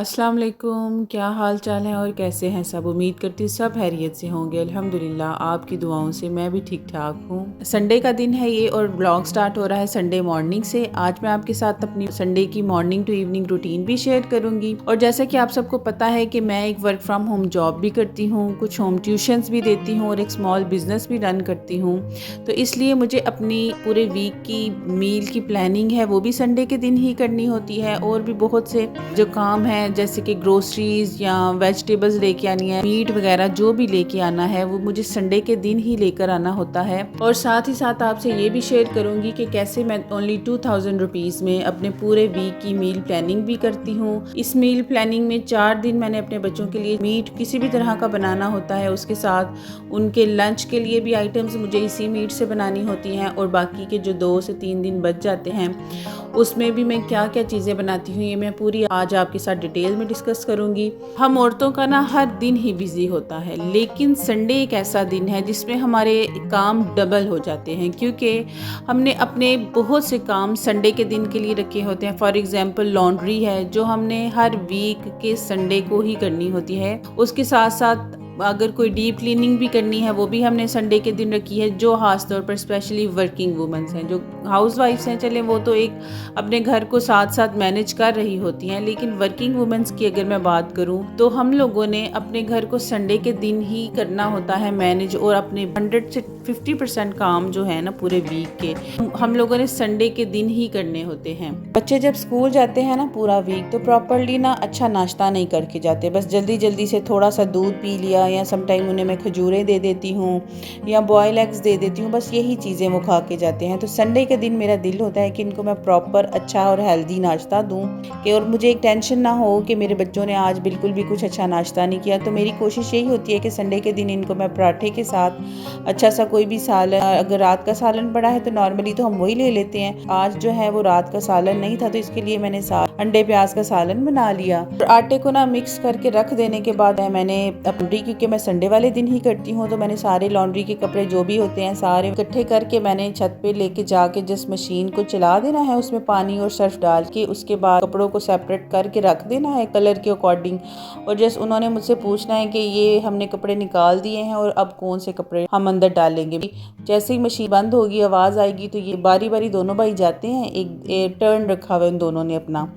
अस्सलाम वालेकुम, क्या हाल चाल है और कैसे हैं सब। उम्मीद करती हूँ सब खैरियत से होंगे। अल्हम्दुलिल्लाह आपकी दुआओं से मैं भी ठीक ठाक हूँ। संडे का दिन है ये और ब्लॉग स्टार्ट हो रहा है संडे मॉर्निंग से। आज मैं आपके साथ अपनी संडे की मॉर्निंग टू इवनिंग रूटीन भी शेयर करूँगी। और जैसा कि आप सबको पता है कि मैं एक वर्क फ्रॉम होम जॉब भी करती हूँ, कुछ होम ट्यूशन्स भी देती हूँ और एक स्मॉल बिजनेस भी रन करती हूँ। तो इसलिए मुझे अपनी पूरे वीक की मील की प्लानिंग है वो भी संडे के दिन ही करनी होती है। और भी बहुत से जो काम है जैसे कि ग्रोसरीज या वेजिटेबल्स लेके आनी है, मीट वगैरह जो भी लेके आना है वो मुझे संडे के दिन ही लेकर आना होता है। और साथ ही साथ आपसे ये भी शेयर करूंगी कि कैसे मैं ओनली 2000 रुपीज़ में अपने पूरे वीक की मील प्लानिंग भी करती हूँ। इस मील प्लानिंग में 4 दिन मैंने अपने बच्चों के लिए मीट किसी भी तरह का बनाना होता है। उसके साथ उनके लंच के लिए भी आइटम्स मुझे इसी मीट से बनानी होती हैं। और बाकी के जो 2 से 3 दिन बच जाते हैं उसमें भी मैं क्या क्या चीज़ें बनाती हूँ ये मैं पूरी आज आपके साथ डिटेल में डिस्कस करूँगी। हम औरतों का ना हर दिन ही बिजी होता है, लेकिन संडे एक ऐसा दिन है जिसमें हमारे काम डबल हो जाते हैं, क्योंकि हमने अपने बहुत से काम संडे के दिन के लिए रखे होते हैं। फॉर एग्जांपल लॉन्ड्री है जो हमने हर वीक के संडे को ही करनी होती है। उसके साथ साथ अगर कोई डीप क्लीनिंग भी करनी है वो भी हमने संडे के दिन रखी है, जो खास तौर पर स्पेशली वर्किंग वुमेंस हैं, जो हाउस वाइफ्स हैं, चले वो तो एक अपने घर को साथ साथ मैनेज कर रही होती हैं। लेकिन वर्किंग वुमेंस की अगर मैं बात करूं तो हम लोगों ने अपने घर को संडे के दिन ही करना होता है मैनेज। और अपने 100 से 50% काम जो है ना पूरे वीक के हम लोगों ने संडे के दिन ही करने होते हैं। बच्चे जब स्कूल जाते हैं ना पूरा वीक तो प्रॉपरली ना अच्छा नाश्ता नहीं करके जाते, बस जल्दी जल्दी से थोड़ा सा दूध पी लिया या समटाइम उन्हें मैं खजूरें दे देती हूँ या बॉयल एग्स दे देती हूँ, बस यही चीज़ें वो खा के जाते हैं। तो संडे के दिन मेरा दिल होता है कि इनको मैं प्रॉपर अच्छा और हेल्दी नाश्ता दूँ कि और मुझे एक टेंशन ना हो कि मेरे बच्चों ने आज बिल्कुल भी कुछ अच्छा नाश्ता नहीं किया। तो मेरी कोशिश यही होती है कि संडे के दिन इनको मैं पराठे के साथ अच्छा सा कोई भी सालन, अगर रात का सालन पड़ा है तो नॉर्मली तो हम वही ले लेते हैं। आज जो है वो रात का सालन नहीं था तो इसके लिए मैंने अंडे प्याज का सालन बना लिया। और आटे को ना मिक्स करके रख देने के बाद मैंने अपनी, क्योंकि मैं संडे वाले दिन ही करती हूँ, तो मैंने सारे लॉन्ड्री के कपड़े जो भी होते हैं सारे इकट्ठे करके मैंने छत पे लेके जाके जिस मशीन को चला देना है, उसमें पानी और सर्फ डाल के उसके बाद कपड़ों को सेपरेट करके रख देना है कलर के अकॉर्डिंग। और जस्ट उन्होंने मुझसे पूछना है कि ये हमने कपड़े निकाल दिए हैं और अब कौन से कपड़े हम अंदर डालेंगे। जैसे ही मशीन बंद होगी आवाज़ आएगी तो ये बारी बारी दोनों भाई जाते हैं। एक टर्न रखा हुआ है उन दोनों ने अपना,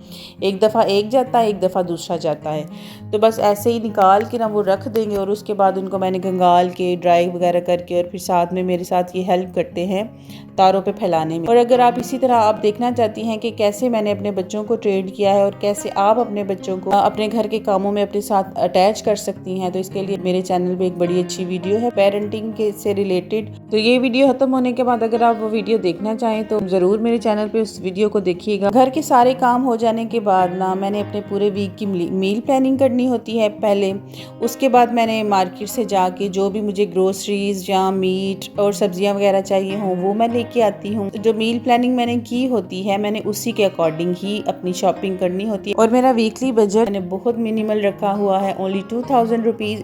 एक दफ़ा एक जाता है एक दफ़ा दूसरा जाता है। तो बस ऐसे ही निकाल के ना वो रख देंगे और उसके बाद उनको मैंने गंगाल के ड्राई वगैरह करके और फिर साथ में मेरे साथ ये हेल्प करते हैं तारों पे फैलाने में। और अगर आप इसी तरह आप देखना चाहती हैं कि कैसे मैंने अपने बच्चों को ट्रेन किया है और कैसे आप अपने बच्चों को अपने घर के कामों में अपने साथ अटैच कर सकती हैं, तो इसके लिए मेरे चैनल पे एक बड़ी अच्छी वीडियो है पेरेंटिंग के से रिलेटेड। तो ये वीडियो खत्म होने के बाद अगर आप वो वीडियो देखना चाहें तो जरूर मेरे चैनल पे उस वीडियो को देखिएगा। घर के सारे काम हो जाने के बाद ना मैंने अपने पूरे वीक की मील प्लानिंग करनी होती है पहले। उसके बाद मैंने मार्केट से जाके जो भी मुझे ग्रोसरीज या मीट और सब्जियां वगैरह चाहिए हों वो मैं लेके आती हूँ। जो मील प्लानिंग मैंने की होती है मैंने उसी के अकॉर्डिंग ही अपनी शॉपिंग करनी होती है। और मेरा वीकली बजट मैंने बहुत मिनिमल रखा हुआ है, ओनली 2000 रुपीज़।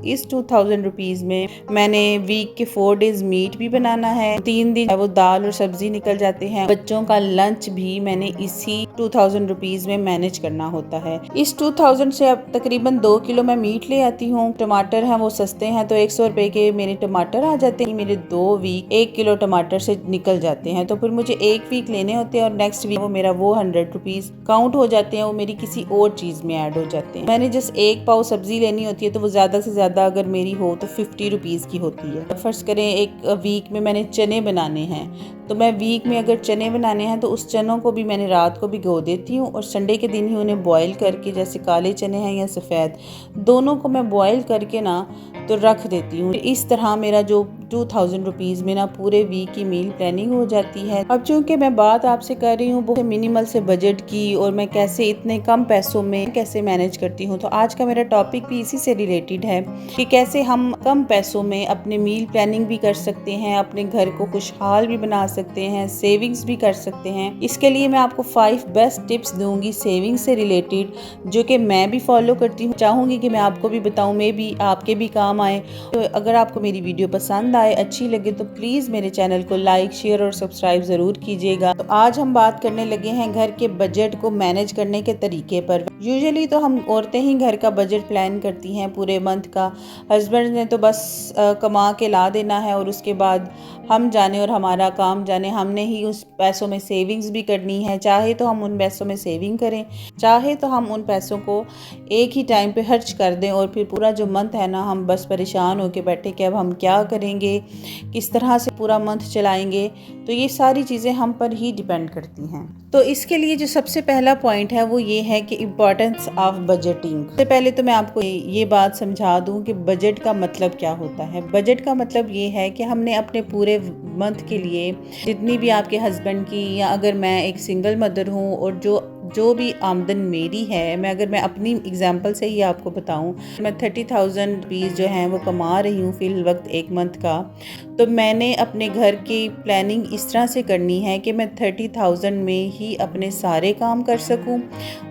इस 2000 रुपीज़ में मैंने वीक के 4 डेज मीट भी बनाना है, 3 दिन वो दाल और सब्जी निकल जाते हैं। बच्चों का लंच भी मैंने इसी 2000 रुपीज़ में मैनेज करना होता है। इस 2000 से अब तकरीबन 2 किलो मैं मीट ले आती हूँ। टमाटर हैं वो सस्ते हैं तो 100 रुपए के मेरे टमाटर आ जाते हैं। मेरे 2 वीक 1 किलो टमाटर से निकल जाते हैं। तो फिर मुझे 1 वीक लेने होते हैं और नेक्स्ट वीक वो मेरा वो 100 रुपीज़ काउंट हो जाते हैं, वो मेरी किसी और चीज़ में ऐड हो जाते हैं। मैंने जस्ट 1 पाव सब्जी लेनी होती है तो वो ज़्यादा से ज़्यादा अगर मेरी हो तो 50 रुपीज़ की होती है। फर्स्ट करें एक वीक में मैंने चने बनाने हैं तो मैं वीक में अगर चने बनाने हैं तो उस चनों को भी मैंने रात को भिगो देती हूँ और संडे के दिन ही उन्हें बॉईल करके, जैसे काले चने हैं या सफ़ेद, दोनों को मैं बॉईल करके ना तो रख देती हूँ। इस तरह मेरा जो 2000 रुपीज़ में ना पूरे वीक की मील प्लानिंग हो जाती है। अब चूंकि मैं बात आपसे कर रही हूँ बहुत मिनिमल से बजट की और मैं कैसे इतने कम पैसों में कैसे मैनेज करती हूँ, तो आज का मेरा टॉपिक भी इसी से रिलेटेड है कि कैसे हम कम पैसों में अपने मील प्लानिंग भी कर सकते हैं, अपने घर को खुशहाल भी बना सकते हैं, सेविंग्स भी कर सकते हैं। इसके लिए मैं आपको 5 बेस्ट टिप्स दूंगी सेविंग से रिलेटेड, जो कि मैं भी फॉलो करती हूँ। चाहूँगी कि मैं आपको भी बताऊँ, मैं भी आपके भी काम आए। तो अगर आपको मेरी वीडियो पसंद आए, अच्छी लगे तो प्लीज़ मेरे चैनल को लाइक, शेयर और सब्सक्राइब ज़रूर कीजिएगा। तो आज हम बात करने लगे हैं घर के बजट को मैनेज करने के तरीके पर। यूजुअली तो हम औरतें ही घर का बजट प्लान करती हैं पूरे मंथ का। हस्बैंड ने तो बस कमा के ला देना है और उसके बाद हम जाने और हमारा काम जाने। हमने ही उस पैसों में सेविंग्स भी करनी है। चाहे तो हम उन पैसों में सेविंग करें, चाहे तो हम उन पैसों को एक ही टाइम पे खर्च कर दें और फिर पूरा जो मंथ है ना हम बस परेशान होके बैठे कि अब हम क्या करेंगे, किस तरह से पूरा मंथ चलाएंगे। तो ये सारी चीज़ें हम पर ही डिपेंड करती हैं। तो इसके लिए जो सबसे पहला पॉइंट है वो ये है कि इम्पॉर्टेंस ऑफ बजटिंग। सबसे पहले तो मैं आपको ये बात समझा दूं कि बजट का मतलब क्या होता है। बजट का मतलब ये है कि हमने अपने पूरे मंथ के लिए जितनी भी आपके हस्बैंड की, या अगर मैं एक सिंगल मदर हूँ और जो भी आमदन मेरी है, अगर मैं अपनी एग्जांपल से ही आपको बताऊं, मैं 30,000 रुपीज़ जो हैं वो कमा रही हूँ फिल वक्त एक मंथ का। तो मैंने अपने घर की प्लानिंग इस तरह से करनी है कि मैं 30,000 में ही अपने सारे काम कर सकूं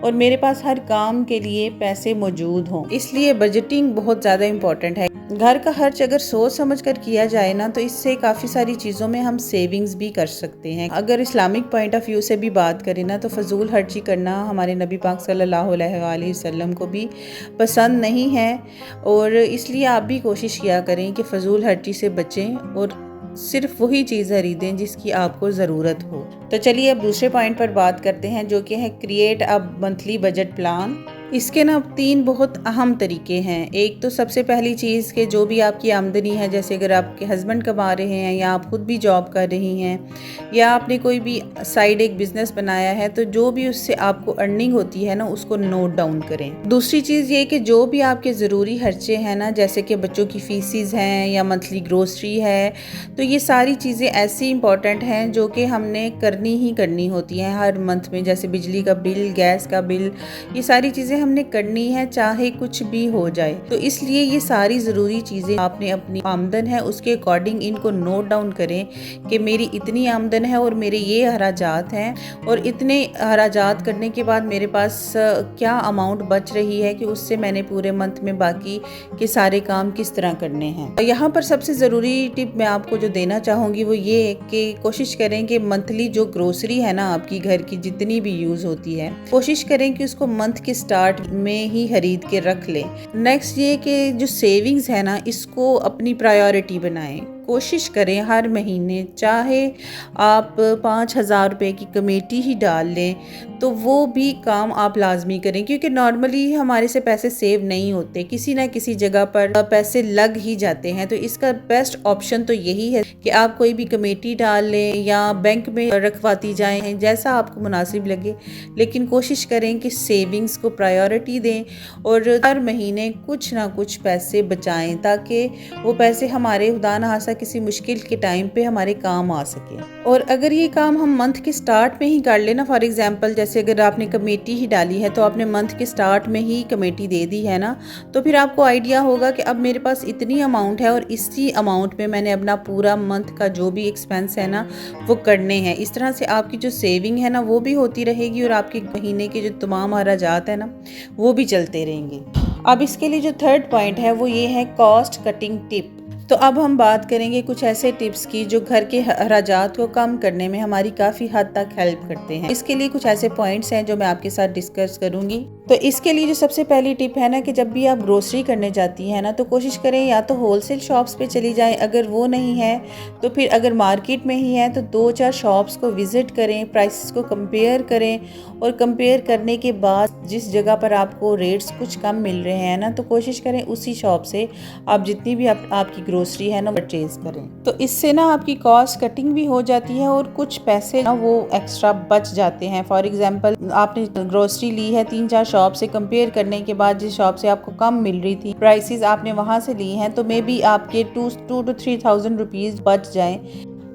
और मेरे पास हर काम के लिए पैसे मौजूद हों। इसलिए बजटिंग बहुत ज़्यादा इम्पॉर्टेंट है। घर का खर्च अगर सोच समझ कर किया जाए ना तो इससे काफ़ी सारी चीज़ों में हम सेविंग्स भी कर सकते हैं। अगर इस्लामिक पॉइंट ऑफ व्यू से भी बात करें ना तो फजूल खर्ची करना हमारे नबी पाक सल्लल्लाहु अलैहि वसल्लम को भी पसंद नहीं है और इसलिए आप भी कोशिश किया करें कि फजूल खर्ची से बचें और सिर्फ वही चीज़ खरीदें जिसकी आपको ज़रूरत हो। तो चलिए अब दूसरे पॉइंट पर बात करते हैं जो कि है create a monthly budget plan. इसके ना 3 बहुत अहम तरीके हैं। एक तो सबसे पहली चीज़ कि जो भी आपकी आमदनी है, जैसे अगर आपके हस्बैंड कमा रहे हैं या आप खुद भी जॉब कर रही हैं या आपने कोई भी साइड एक बिज़नेस बनाया है, तो जो भी उससे आपको अर्निंग होती है ना उसको नोट डाउन करें। दूसरी चीज़ ये कि जो भी आपके ज़रूरी खर्चे हैं ना, जैसे कि बच्चों की फ़ीसिस हैं या मंथली ग्रोसरी है, तो ये सारी चीज़ें ऐसी इंपॉर्टेंट हैं जो कि हमने करनी ही करनी होती हैं हर मंथ में। जैसे बिजली का बिल, गैस का बिल, ये सारी चीज़ें हमने करनी है चाहे कुछ भी हो जाए। तो इसलिए ये सारी ज़रूरी चीज़ें आपने अपनी आमदन है उसके अकॉर्डिंग इनको नोट डाउन करें कि मेरी इतनी आमदन है और मेरे ये अखराजात हैं और इतने अखराजात करने के बाद मेरे पास क्या अमाउंट बच रही है कि उससे मैंने पूरे मंथ में बाकी के सारे काम किस तरह करने हैं। यहाँ पर सबसे ज़रूरी टिप मैं आपको जो देना चाहूँगी वो ये कि कोशिश करें कि मंथली जो ग्रोसरी है ना आपकी घर की जितनी भी यूज़ होती है, कोशिश करें कि उसको मंथ के स्टार्ट में ही खरीद के रख लें। नेक्स्ट ये कि जो सेविंग्स है ना इसको अपनी प्रायोरिटी बनाएं। कोशिश करें हर महीने चाहे आप 5,000 रुपये की कमेटी ही डाल लें तो वो भी काम आप लाजमी करें, क्योंकि नॉर्मली हमारे से पैसे सेव नहीं होते, किसी ना किसी जगह पर पैसे लग ही जाते हैं। तो इसका बेस्ट ऑप्शन तो यही है कि आप कोई भी कमेटी डाल लें या बैंक में रखवाती जाएं, जैसा आपको मुनासिब लगे, लेकिन कोशिश करें कि सेविंग्स को प्रायोरिटी दें और हर महीने कुछ ना कुछ पैसे बचाएं ताकि वो पैसे हमारे खुदा न खास्ता किसी मुश्किल के टाइम पे हमारे काम आ सके। और अगर ये काम हम मंथ के स्टार्ट में ही कर लेना, फॉर एग्जांपल जैसे अगर आपने कमेटी ही डाली है तो आपने मंथ के स्टार्ट में ही कमेटी दे दी है ना, तो फिर आपको आइडिया होगा कि अब मेरे पास इतनी अमाउंट है और इसी अमाउंट में मैंने अपना पूरा मंथ का जो भी एक्सपेंस है ना वो करने हैं। इस तरह से आपकी जो सेविंग है ना वो भी होती रहेगी और आपके महीने के जो तमाम अखराजात है ना वो भी चलते रहेंगे। अब इसके लिए जो थर्ड पॉइंट है वो ये है कॉस्ट कटिंग टिप। तो अब हम बात करेंगे कुछ ऐसे टिप्स की जो घर के अखराजात को कम करने में हमारी काफ़ी हद तक हेल्प करते हैं। इसके लिए कुछ ऐसे पॉइंट्स हैं जो मैं आपके साथ डिस्कस करूंगी। तो इसके लिए जो सबसे पहली टिप है ना कि जब भी आप ग्रोसरी करने जाती हैं ना तो कोशिश करें या तो होलसेल शॉप्स पे चली जाएं, अगर वो नहीं है तो फिर अगर मार्केट में ही है तो 2-4 शॉप्स को विज़िट करें, प्राइसेस को कंपेयर करें और कंपेयर करने के बाद जिस जगह पर आपको रेट्स कुछ कम मिल रहे हैं ना तो कोशिश करें उसी शॉप से आप जितनी भी आपकी ग्रोसरी है ना परचेज करें। तो इससे ना आपकी कॉस्ट कटिंग भी हो जाती है और कुछ पैसे ना वो एक्स्ट्रा बच जाते हैं। फॉर एग्जांपल आपने ग्रोसरी ली है 3-4 शॉप से, कंपेयर करने के बाद जिस शॉप से आपको कम मिल रही थी प्राइसेस आपने वहां से ली हैं तो मे बी आपके 2 to 3,000 रुपीज़ बच जाएं।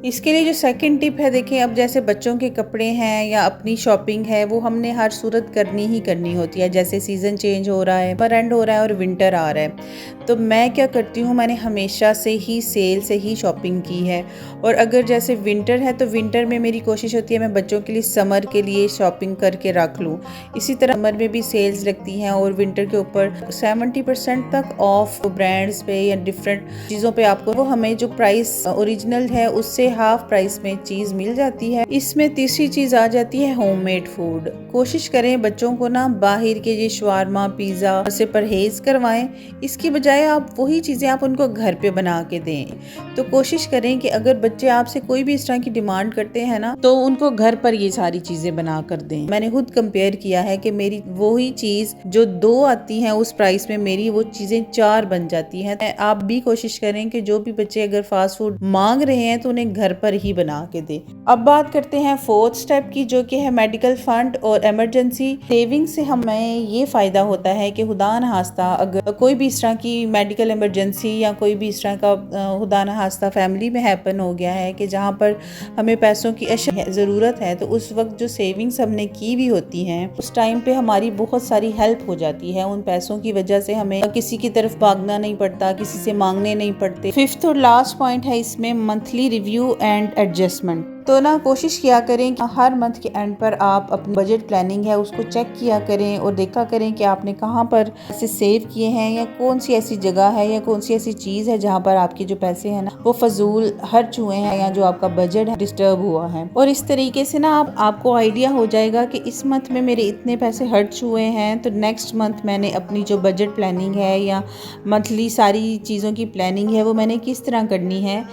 इसके लिए जो सेकंड टिप है, देखें अब जैसे बच्चों के कपड़े हैं या अपनी शॉपिंग है वो हमने हर सूरत करनी ही करनी होती है। जैसे सीज़न चेंज हो रहा है, पर एंड हो रहा है और विंटर आ रहा है, तो मैं क्या करती हूँ, मैंने हमेशा से ही सेल से ही शॉपिंग की है। और अगर जैसे विंटर है तो विंटर में मेरी कोशिश होती है मैं बच्चों के लिए समर के लिए शॉपिंग करके रख लूँ। इसी तरह समर में भी सेल्स लगती हैं और विंटर के ऊपर 70% तक ऑफ ब्रांड्स पे या डिफरेंट चीज़ों पे आपको वो हमें जो प्राइस ओरिजिनल है उससे के हाफ प्राइस में चीज मिल जाती है। इसमें तीसरी चीज आ जाती है होममेड फूड। कोशिश करें बच्चों को ना बाहर के ये शवारमा पिज्जा से परहेज करवाएं, इसकी बजाय आप वही चीजें आप उनको घर पे बना के दें। तो कोशिश करें कि अगर बच्चे आपसे कोई भी इस तरह की डिमांड करते हैं ना, तो उनको घर पर ये सारी चीजें बना कर दें। मैंने खुद कंपेयर किया है कि मेरी वही चीज जो 2 आती है उस प्राइस में मेरी वो चीजें 4 बन जाती हैं। आप भी कोशिश करें कि जो भी बच्चे अगर फास्ट फूड मांग रहे हैं तो उन्हें घर पर ही बना के दें। अब बात करते हैं 4th स्टेप की, जो कि है मेडिकल फंड और इमरजेंसी सेविंग से हमें ये फायदा होता है कि खुदा न खास्ता अगर कोई भी इस तरह की मेडिकल इमरजेंसी या कोई भी इस तरह का खुदा न खास्ता फैमिली में हैपन हो गया है कि जहाँ पर हमें पैसों की ज़रूरत है, तो उस वक्त जो सेविंग्स हमने की भी होती हैं उस टाइम पे हमारी बहुत सारी हेल्प हो जाती है। उन पैसों की वजह से हमें किसी की तरफ भागना नहीं पड़ता, किसी से मांगने नहीं पड़ते। 5th और लास्ट पॉइंट है इसमें मंथली रिव्यू एंड एडजस्टमेंट। तो ना कोशिश किया करें कि हर मंथ के एंड पर आप अपनी बजट प्लानिंग है उसको चेक किया करें और देखा करें कि आपने कहाँ पर पैसे सेव किए हैं, या कौन सी ऐसी जगह है या कौन सी ऐसी चीज़ है जहाँ पर आपके जो पैसे हैं ना वो फजूल खर्च हुए हैं, या जो आपका बजट है डिस्टर्ब हुआ है। और इस तरीके से ना आपको आइडिया हो जाएगा कि इस मंथ में मेरे इतने पैसे खर्च हुए हैं, तो नेक्स्ट मंथ मैंने अपनी जो बजट प्लानिंग है या मंथली सारी चीज़ों की प्लानिंग है वो मैंने किस तरह करनी है।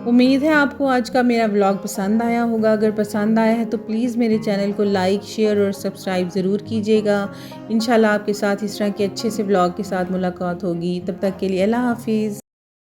उम्मीद है आपको आज का मेरा व्लॉग पसंद आया होगा। अगर पसंद आया है तो प्लीज़ मेरे चैनल को लाइक शेयर और सब्सक्राइब ज़रूर कीजिएगा। इंशाल्लाह आपके साथ इस तरह के अच्छे से व्लॉग के साथ मुलाकात होगी। तब तक के लिए अल्लाह हाफिज़।